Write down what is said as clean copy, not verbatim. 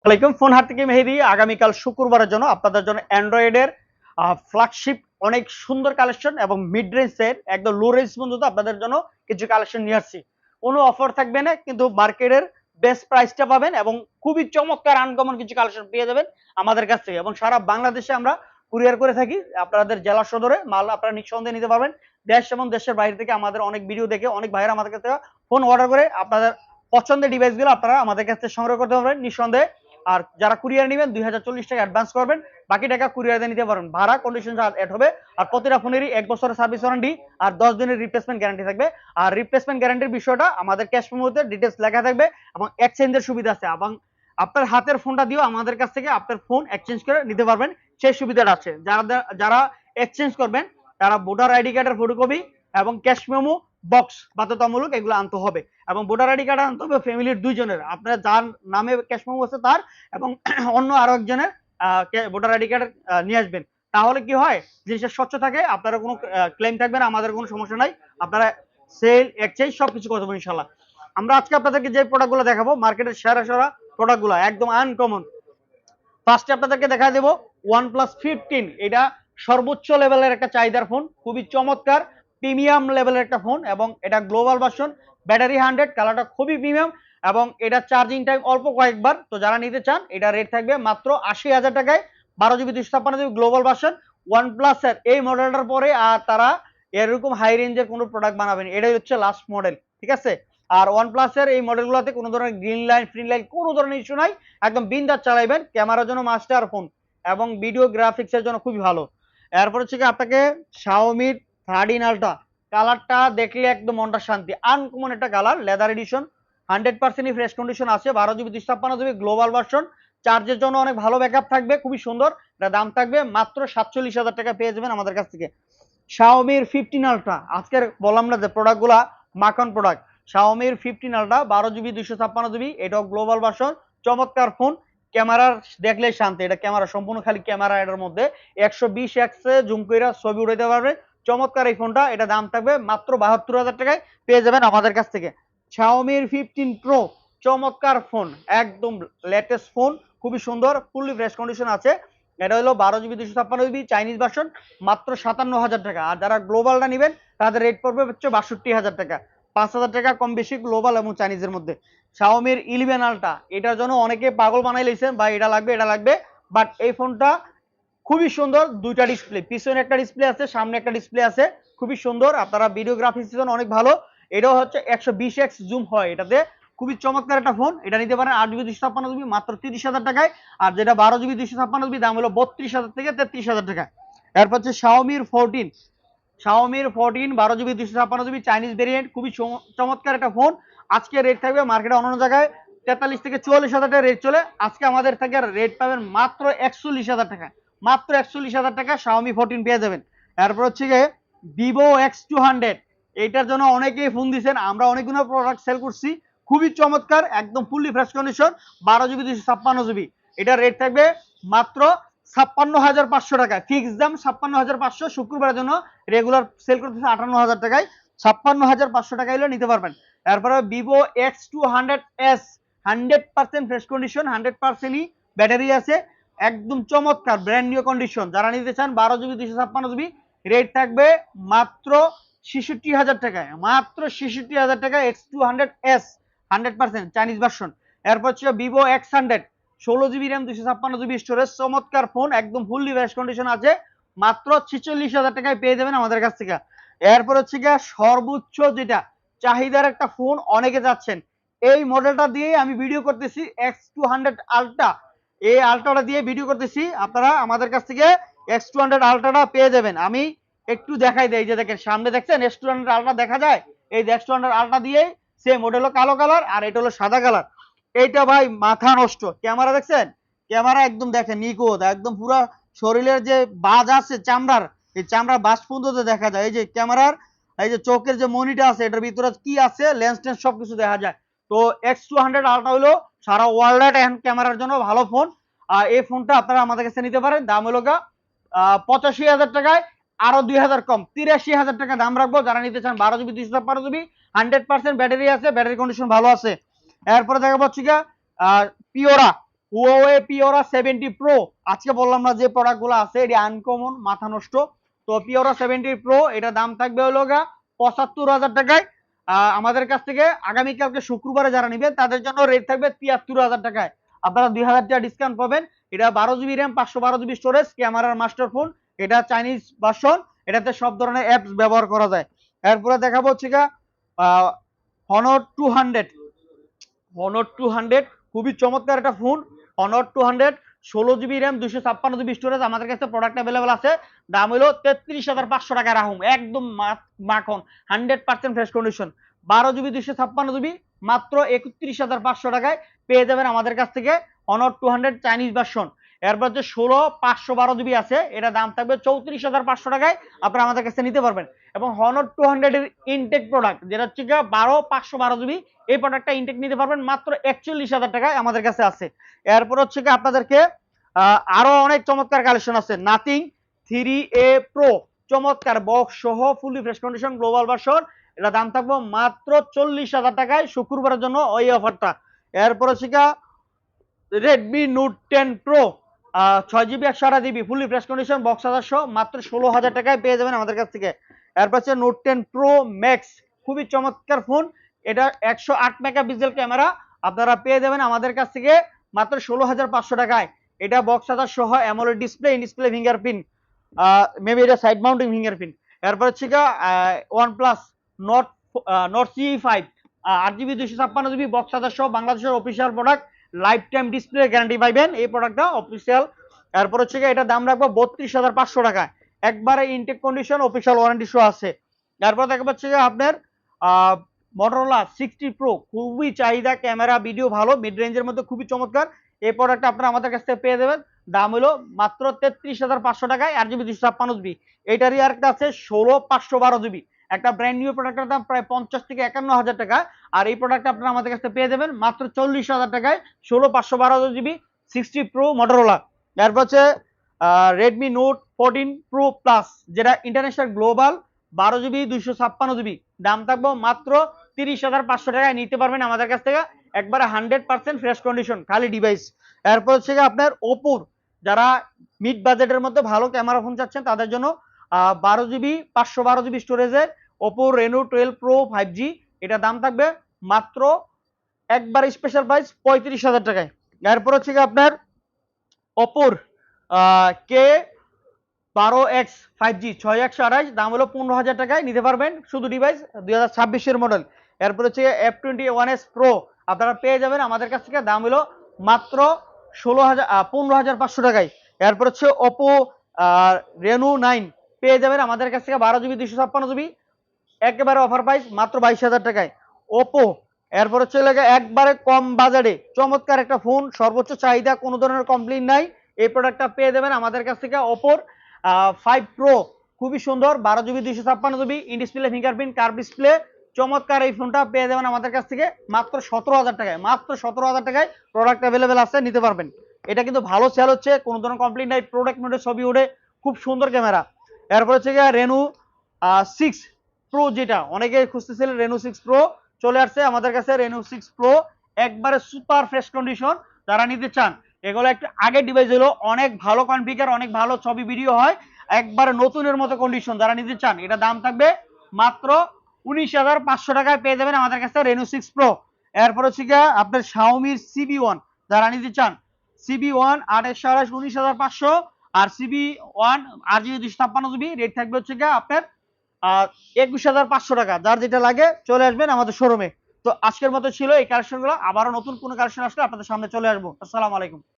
ওয়ালাইকুম। ফোন হাত থেকে মেহেদি আগামীকাল শুক্রবারের জন্য আপনাদের জন্য অ্যান্ড্রয়েডের ফ্ল্যাগশিপ অনেক সুন্দর কালেকশন এবং মিড রেঞ্জের একদম লো রেঞ্জ পর্যন্ত আপনাদের জন্য কিছু কালেকশন নিয়ে আসছি। কোনো অফার থাকবে না, কিন্তু মার্কেটের বেস্ট প্রাইসটা পাবেন এবং খুবই চমৎকার আনকমন কিছু কালেকশন পেয়ে যাবেন আমাদের কাছ থেকে। এবং সারা বাংলাদেশে আমরা কুরিয়ার করে থাকি। আপনাদের জেলা সদরে মাল আপনারা নিঃসন্দেহে নিতে পারবেন। দেশ এবং দেশের বাইরে থেকে আমাদের অনেক ভিডিও দেখে অনেক ভাইয়েরা আমাদের কাছ থেকে ফোন অর্ডার করে আপনাদের পছন্দের ডিভাইসগুলো আপনারা আমাদের কাছ থেকে সংগ্রহ করতে পারবেন নিঃসন্দেহে। আর যারা কুরিয়ার নেবেন 2040 টাকা অ্যাডভান্স করবেন, বাকি টাকা কুরিয়ার দিয়ে নিতে পারবেন। ভাড়া কন্ডিশন এড হবে। আর প্রতিটা ফোনেরই 1 বছরের সার্ভিস ওয়ারেন্টি আর 10 দিনের রিপ্লেসমেন্ট গ্যারান্টি থাকবে। আর রিপ্লেসমেন্ট গ্যারান্টির বিষয়টা আমাদের ক্যাশ মেমোতে ডিটেইলস লেখা থাকবে এবং এক্সচেঞ্জের সুবিধা আছে এবং আপনার হাতের ফোনটা দিয়েও আমাদের কাছ থেকে আপনার ফোন এক্সচেঞ্জ করে নিতে পারবেন, সেই সুবিধাটা আছে। যারা এক্সচেঞ্জ করবেন তারা ভোটার আইডি কার্ডের ফটোকপি এবং ক্যাশ মেমো বক্স বাধ্যতামূলক এগুলো আনতে হবে। এবং ভোটার আইডি কার্ড আনতে হবে ফ্যামিলির দুইজনের, আপনার যার নামে ক্যাশ মেমো আছে তার এবং অন্য আরো একজনের ভোটার আইডি কার্ড নিয়ে আসবেন। তাহলে কি হয়, জিনিসটা স্বচ্ছ থাকে, আপনারা কোনো ক্লেম থাকবে না, আমাদের কোনো সমস্যা নাই। আপনারা সেল এক্সচেঞ্জ সবকিছু করতে পারবেন ইনশাল্লাহ। আমরা আজকে আপনাদেরকে যে প্রোডাক্টগুলো দেখাবো মার্কেটের সেরা সেরা প্রোডাক্টগুলো একদম আনকমন। ফার্স্টে আপনাদেরকে দেখা দেবো OnePlus 15। এটা সর্বোচ্চ লেভেলের একটা চাহিদার ফোন, খুবই চমৎকার প্রিমিয়াম লেভেলের একটা ফোন এবং এটা গ্লোবাল ভার্সন, ব্যাটারি 100, কালারটা খুবই প্রিমিয়াম এবং এটা চার্জিং টাইম অল্প কয়েকবার। তো যারা নিতে চান এটা রেট থাকবে মাত্র 80,000 টাকায়, 12 GB 256 GB global version. OnePlus এর এই মডেলটার পরে আর তারা এরকম হাই রেঞ্জের কোনো প্রোডাক্ট বানাবেন, এটাই হচ্ছে লাস্ট মডেল, ঠিক আছে। আর OnePlus এর এই মডেলগুলোতে কোনো ধরনের গ্রিন লাইন ফ্রি লাইন কোনো ধরনের ইস্যু নাই, একদম বিন্দাস চালাইবেন। ক্যামেরার জন্য মাস্টার ফোন এবং ভিডিও গ্রাফিক্সের জন্য খুবই ভালো। এরপর হচ্ছে কি আপনাকে Xiaomi 13 আলট্রা, কালারটা দেখলে একদম মনটা শান্তি, আনকমন একটা colour, leather addition, 100% fresh condition আছে, 12 GB 256 GB গ্লোবাল ভার্সন। চার্জের জন্য অনেক ভালো ব্যাকআপ থাকবে, খুবই সুন্দর। এটা দাম থাকবে মাত্র 47,000 টাকা, পেয়ে যাবেন আমাদের কাছ থেকে। Xiaomi 15 আলট্রা, আজকের বললাম না যে প্রোডাক্টগুলা মাখন product. Xiaomi 15 ultra 12 GB 256 GB, এটাও গ্লোবাল ভার্সন, চমৎকার ফোন। ক্যামেরার দেখলে শান্তি, এটা ক্যামেরা সম্পূর্ণ খালি ক্যামেরা, এটার মধ্যে 120x এ জুম করে ছবি উঠাইতে পারবে, চমৎকার এই ফোনটা। এটা দাম থাকবে মাত্র 72,000 টাকায়, পেয়ে যাবেন আমাদের কাছ থেকে। Xiaomi 15 Pro, চমৎকার ফোন, একদম লেটেস্ট ফোন, খুবই সুন্দর, ফুললি ফ্রেশ কন্ডিশন আছে। এটা হলো 12 GB 256 GB চাইনিজ ভার্সন, মাত্র 57,000 টাকা। আর যারা গ্লোবালটা নেবেন তাদের রেট পড়বে হচ্ছে 62,000 টাকা, 5,000 টাকা কম বেশি গ্লোবাল এবং চাইনিজের মধ্যে। Xiaomi 11 আলট্রা, এটার জন্য অনেকে পাগল বানাই লাইছেন বা এটা লাগবে এটা লাগবে, বাট এই ফোনটা খুবই সুন্দর। দুইটা ডিসপ্লে, পিছনে একটা ডিসপ্লে আছে, সামনে একটা ডিসপ্লে আছে, খুবই সুন্দর। আপনারা ভিডিওগ্রাফির জন্য অনেক ভালো। এটাও হচ্ছে 120x জুম হয় এটাতে, খুবই চমৎকার একটা ফোন। এটা নিতে পারেন 8 GB 256 GB মাত্র 30,000 টাকায়। আর যেটা 12 GB 256 GB দাম হলো 32,000 থেকে 33,000 টাকা। এরপর হচ্ছে Xiaomi 14, Xiaomi 14 12 GB 256 GB Chinese variant, খুবই চমৎকার একটা ফোন। আজকে রেট থাকবে মার্কেটে অন্য জায়গায় 43 থেকে 44,000 টাকা রেট চলে, আজকে আমাদের থেকে রেট পাবেন মাত্র 41,000 টাকা, মাত্র 41,000 টাকা Xiaomi 14 পেয়ে যাবেন। এরপর হচ্ছে গিয়ে Vivo X200, এইটার জন্য অনেকেই ফোন দিচ্ছেন, আমরা অনেকগুলো প্রোডাক্ট সেল করছি, খুবই চমৎকার, একদম fully fresh condition, 12 GB 256 GB। এটার রেট থাকবে মাত্র 56,500 টাকা, ফিক্স দাম 56,500। শুক্রবারের জন্য রেগুলার সেল করতেছে 58,000 টাকায়, 56,500 টাকা হলে নিতে পারবেন। তারপরে Vivo X200s, 100% ফ্রেশ কন্ডিশন, 100%ই ব্যাটারি আছে, একদম চমৎকার ব্র্যান্ড নিউ কন্ডিশন। যারা নিতে চান 12 GB 256 GB, রেট থাকবে মাত্র 66,000 টাকায়, মাত্র 66,000 টাকা। X200s 100% Chinese version. এরপর হচ্ছে Vivo X100, 16 GB RAM, 256 GB storage, চমৎকার ফোন, একদম ফুললি ফ্রেশ কন্ডিশন আছে, মাত্র 46,000 টাকায় পেয়ে যাবেন আমাদের কাছ থেকে। এরপর হচ্ছে গিয়ে সর্বোচ্চ যেটা চাহিদার একটা ফোন, অনেকে যাচ্ছেন, এই মডেলটা দিয়ে আমি ভিডিও করতেছি, X200 আলট্রা, এই আলট্রাটা দিয়ে ভিডিও করতেছি। আপনারা আমাদের কাছ থেকে X200 আলট্রাটা পেয়ে যাবেন। আমি একটু দেখাই দেই, যে দেখেন সামনে দেখছেন X200 আলট্রা দেখা যায়, এই X200 আলট্রা দিয়ে সেম মডেল হলো কালো কালার আর এটা হলো সাদা কালার। এইটা ভাই মাথা নষ্ট, ক্যামেরা দেখছেন, ক্যামেরা একদম দেখেন নিখুঁত, একদম পুরো শরীরের যে বাজ আছে চামড়ার, এই চামড়ার বাজ পর্যন্ত দেখা যায়। এই যে ক্যামেরার এই যে চোখের যে মনিটা আছে, এটার ভিতরে কি আছে, লেন্স টেন্স সবকিছু দেখা যায়। তো X200 আলট্রা হলো সারা ওয়ার্ল্ড এন্ড ক্যামেরার জন্য ভালো ফোন। আর এই ফোনটা আপনারা আমাদের কাছে নিতে পারেন, দাম হলো 85,000 টাকায়, আরো 2,000 কম, 83,000 টাকা দাম রাখবো। যারা নিতে চান 12 GB 256 GB, 100% ব্যাটারি আছে, ব্যাটারি কন্ডিশন ভালো আছে। এরপরে দেখা পাচ্ছি গা পিওরা হুয়াওয়ে পিওরা 70 প্রো, আজকে বললাম না যে প্রোডাক্টগুলো আছে এটি আনকমন, মাথা নষ্ট। তো পিওরা 70 প্রো এটা দাম থাকবে হলো ৭৫,০০০ টাকায়। আমাদের কাছ থেকে আগামীকালকে শুক্রবারে যারা নেবেন তাদের জন্য রেট থাকবে ৭৩,০০০ টাকায়। আপনারা ২,০০০ টাকা ডিসকাউন্ট পাবেন। এটা 12 জিবি র্যাম, 512 জিবি স্টোরেজ, ক্যামেরার মাস্টার ফোন, এটা চাইনিজ ভার্সন, এটাতে সব ধরনের অ্যাপস ব্যবহার করা যায়। এরপরে দেখাবো হচ্ছে হনর 200। হনর 200 খুবই চমৎকার একটা phone. Honor 200 16 GB RAM, 256 GB storage, আমাদের কাছে প্রোডাক্ট অ্যাভেলেবল আছে। দাম হলো 33,500 টাকা রাখুন, একদম মাখন, 100% ফ্রেশ কন্ডিশন। 12 জিবি 256 জিবি মাত্র 31,500 টাকায় পেয়ে যাবেন আমাদের কাছ থেকে হনর 200 চাইনিজ ভার্সন। এরপর যে 16 512 জিবি আছে, এটা দাম থাকবে 34,500 টাকায়, আপনারা আমাদের কাছে নিতে পারবেন। এবং হনর 200 এর ইনটেক প্রোডাক্ট যেটা হচ্ছে 512 জিবি, এই প্রোডাক্টটা ইনটেক নিতে পারবেন মাত্র 41,000 টাকায় আমাদের কাছে আছে। এরপর হচ্ছে আপনাদেরকে আরো অনেক চমৎকার কালেকশন আছে। নাথিং 3A প্রো, চমৎকার বক্স সহ fully fresh condition global version, এটা দাম থাকবে মাত্র 40,000 টাকায় শুক্রবারের জন্য ওই অফারটা। এরপর হচ্ছে Redmi note 10 pro 6 GB 128 GB fully fresh condition box সহ মাত্র 16,000 টাকায় পেয়ে যাবেন আমাদের কাছ থেকে। এরপর হচ্ছে নোট 10 প্রো ম্যাক্স, খুবই চমৎকার ফোন, এটা 108 মেগাপিক্সেল ক্যামেরা, আপনারা পেয়ে যাবেন আমাদের কাছ থেকে মাত্র 16,500 টাকায়। এটা বক্স সহ AMOLED display, in display fingerprint, maybe এটা সাইড মাউন্টিং ফিঙ্গারপ্রিন্ট। এরপর হচ্ছে OnePlus not not CE5 8 GB 256 GB box সহ বাংলাদেশের official product, life time display guarantee পাইবেন এই প্রোডাক্টটা অফিসিয়াল। এরপর হচ্ছে এটা দাম রাখবো 32,500 টাকায়, একবারে intact condition, official warranty show আছে। তারপর দেখা পাচ্ছে আপনার মটোরোলা 60 প্রো, খুবই চাহিদা, ক্যামেরা ভিডিও ভালো, মিড রেঞ্জের মধ্যে খুবই চমৎকার। এই প্রোডাক্টটা আপনারা আমাদের কাছ থেকে পেয়ে যাবেন, দাম হলো মাত্র 33,500 টাকায়, 8 জিবি 256 জিবি। এইটারই আরেকটা আছে 16 512 জিবি, একটা ব্র্যান্ড নিউ প্রোডাক্টের দাম প্রায় 50 থেকে 51,000 টাকা। আর এই প্রোডাক্টটা আপনারা আমাদের কাছে পেয়ে যাবেন মাত্র 40,000 টাকায়, 16 512 জিবি 60 প্রো মটোরোলা। তারপর হচ্ছে রেডমি নোট 14 প্রো প্লাস, যেটা ইন্টারন্যাশনাল গ্লোবাল, 12 জিবি 256 জিবি, দাম থাকবো মাত্র 30,500 টাকায়, নিতে পারবেন আমাদের কাছ থেকে, একবারে 100% ফ্রেশ কন্ডিশন, খালি ডিভাইস। এরপর হচ্ছে আপনার ওপোর, যারা মিড বাজেটের মধ্যে ভালো ক্যামেরা ফোন চাচ্ছেন তাদের জন্য 12 জিবি 512 জিবি স্টোরেজের ওপো রেনো 12 প্রো 5G, এটা দাম থাকবে মাত্র একবার স্পেশাল প্রাইস 35,000 টাকায়। এরপর হচ্ছে আপনার ওপোর K12X 5G 6128, দাম হলো 15,000 টাকায়, নিতে পারবেন, শুধু ডিভাইস 2026 মডেল। এরপর হচ্ছে F21s প্রো, আপনারা পেয়ে যাবেন আমাদের কাছ থেকে, দাম হলো মাত্র 15,500 টাকায়। এরপর হচ্ছে ওপো রেনো 9 পেয়ে যাবেন আমাদের কাছ থেকে 12 জিবি 256 জিবি, একেবারে অফার প্রাইস মাত্র 22,000 টাকায় ওপো। এরপর হচ্ছে একবারে কম বাজারে চমৎকার একটা ফোন, সর্বোচ্চ চাহিদা, কোনো ধরনের কমপ্লেইন নাই, এই প্রোডাক্টটা পেয়ে যাবেন আমাদের কাছ থেকে ওপোর 5 প্রো, খুবই সুন্দর, 12 GB 256 GB, in display fingerprint, curve display, চমৎকার এই ফোনটা পেয়ে যাবেন আমাদের কাছ থেকে মাত্র 17,000 টাকায়, মাত্র 17,000 টাকায় প্রোডাক্ট অ্যাভেলেবেল আছে, নিতে পারবেন। এটা কিন্তু ভালো সেল হচ্ছে, কোনো ধরনের কমপ্লেইন নাই, প্রোডাক্ট নোটে ছবি ওঠে, খুব সুন্দর ক্যামেরা। এরপর হচ্ছে রেনো 6 প্রো, যেটা অনেকে খুঁজতেছিলেন, রেনো 6 প্রো চলে আসছে আমাদের কাছে, রেনো 6 প্রো একবারে সুপার ফ্রেশ কন্ডিশন, যারা নিতে চান, এগুলো একটু আগের ডিভাইস হলো, অনেক ভালো কনফিগার, অনেক ভালো ছবি ভিডিও হয়, একবারে নতুনের মতো কন্ডিশন, যারা নিতে চান এটা দাম থাকবে মাত্র 19,500 টাকায় পেয়ে যাবেন আমাদের কাছে রেনো 6 প্রো। এরপর হচ্ছে আপনার শাওমির CB1, যারা নিতে চান, CB1 28 19,500, আর CB1 8 জিবি 256 জিবি, রেট থাকবে হচ্ছে আপনার 21,500 টাকা। যার যেটা লাগে চলে আসবেন আমাদের শোরুমে। তো আজকের মতো ছিল এই কালেকশনগুলো, আবারও নতুন কোনো কালেকশন আসলে আপনাদের সামনে চলে আসবো। আসসালামু আলাইকুম।